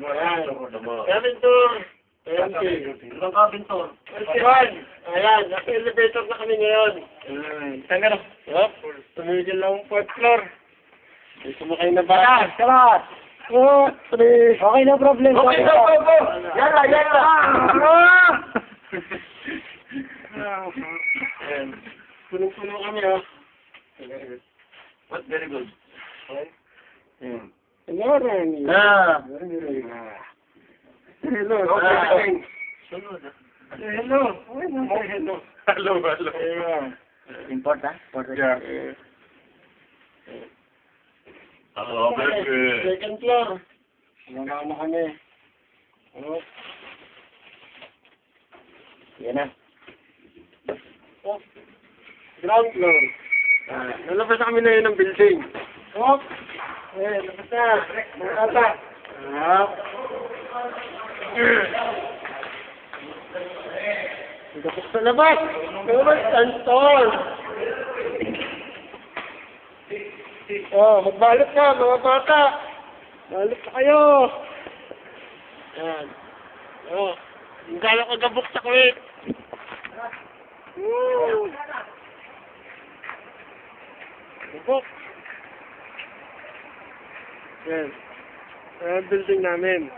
Cabin tour. Ibang cabin tour. Ayan, nasa elevator na kami ngayon. Tanga na. Yup, tumigil lang 4th floor. May sumakay na ba? Kalat! 2, 3. Okay, no problem. Okay, go! Yala! Ayan. Punong-puno kami, oh. What? Very good. Ayan. Hello, Rani. Hello. Hello. Hello. Import, ha? Yeah. Baby. Second floor. Nangama kami. Oh. Yan na. Oh. Ground floor. Nalabas na kami na yun ng building. Oh. Labas na. Nakata. Lapos sa labas. Antol. Oh, magbalot na, mga bata. Balot na kayo. Ayan. Oh. Yung gala ko gabok sa kuwit. Woo! Gabok. Ayan. Ang building namin.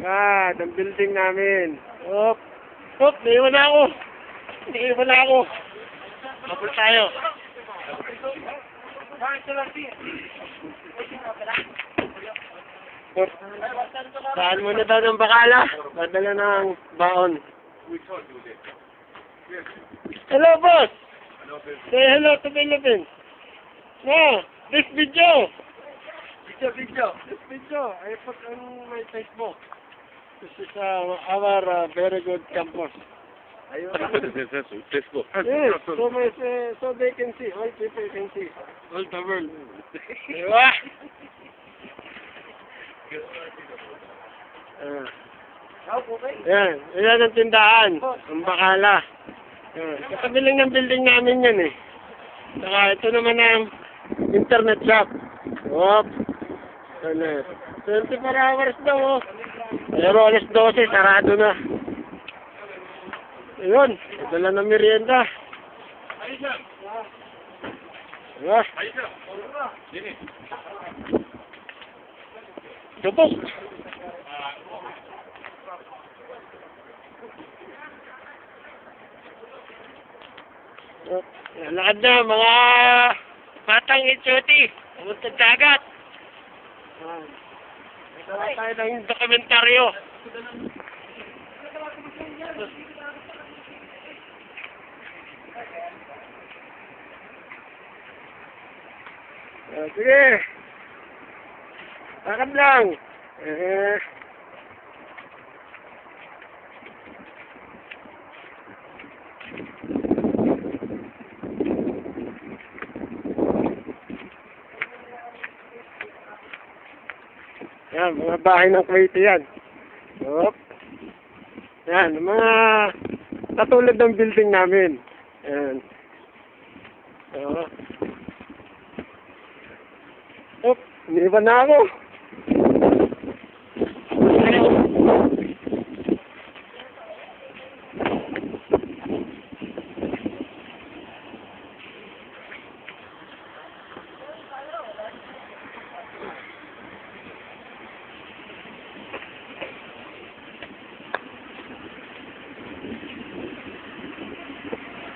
Ang building namin. Hop. Naiwan na ako. Kapul tayo. Saan mo na daw ng bakala? Padala ng baon. Hello, boss! Say hello to Philippines. No, this video. This video, I put on my Facebook. This is our very good campus. Facebook. Yes, so they can see, all people can see, all the world. Diba? Yan ang tindahan, ang bakala. Katabi lang ng building namin yan eh. Saka ito naman ang internet shop. Hop. 24 hours daw oh. Pero alas 12, sarado na. Ayun, dala ng merienda. Diba? Gabok. Lakad na mga batang itsuti. Pumunta dagat. Ito tayo ng dokumentaryo. Sige. Lakad lang. Yan, mga bahay ng Kuwaiti yan. Hop. Yan, mga katulad ng building namin. Yan. Hop, iniwan na ako.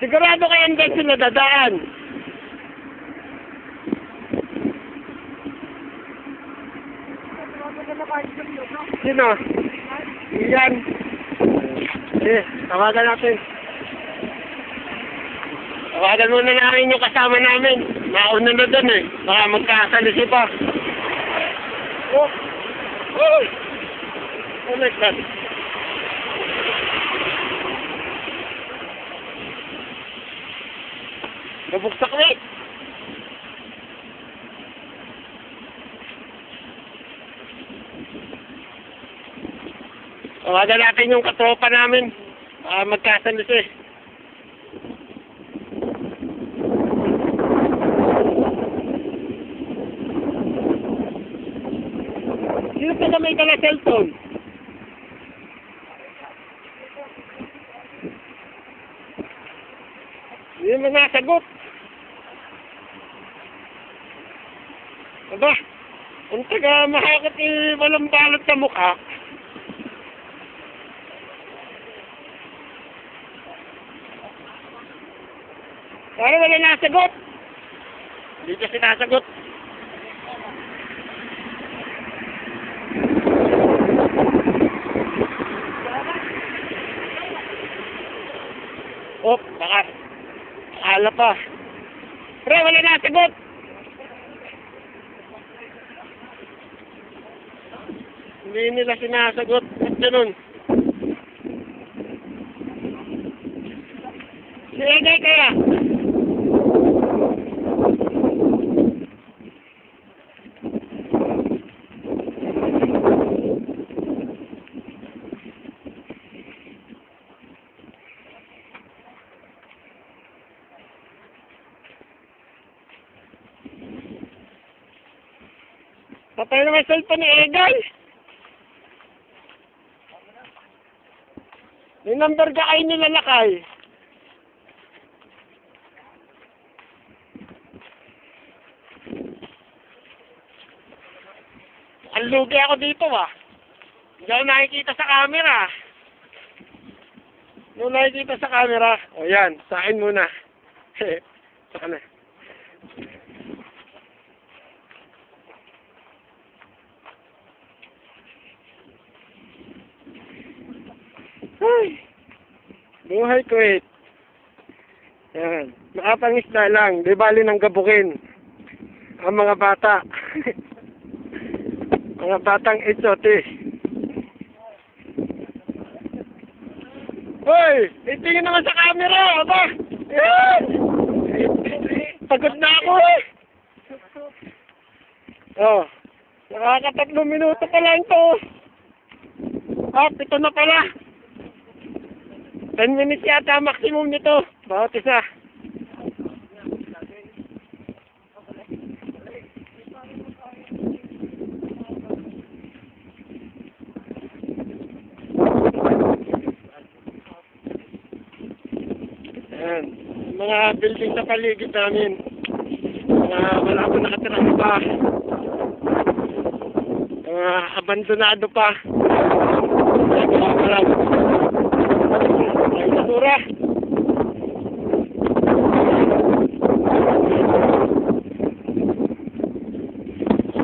Sigurado kayo hindi sila dadaan. Sino? Iyan. Tawagan natin. Tawagan muna namin yung kasama namin. Nauna na doon eh. Baka magkasalisi pa. Oh! Oh my God. Nabuksak na eh. Tawagan natin yung katropa namin. Magkasalis eh. Sino pa may dala cellphone? Hindi mo nasagot. Aba, ang taga mahakot walang balot sa mukha. Para wala nasagot. Hindi kasi nasagot. Oh, baka. Akala pa. Pre, wala nasagot. Hindi nila sinasagot. Ba't ganun? Si Egay kaya? Patay naman cellphone ni Egay. May number ka kayo nilalakay. Ang lugi ako dito Hindi ako nakikita sa camera. Nung nakikita sa camera, o yan, sa akin muna. Saka na. Ay, buhay ko Yan, nakapangisda lang, di bali ng gabukin. Ang mga bata. Mga batang itsote. Hoy, itingin naman sa camera, aba! Yan! Pagod na ako Oh, nakaka3 minuto pa lang to. 7 na pala. 10 minutes yata maximum nito. Bawat isa. Ayan. Mga building sa paligid namin. Wala pa nakatirang pa. Abandonado pa. Wala. Ay, basura.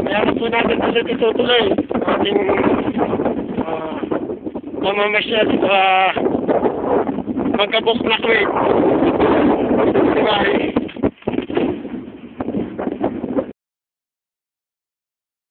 Mayroon po natin ulit itutuloy ating mamamasyal sa Magkabok na Kuwait. Diba?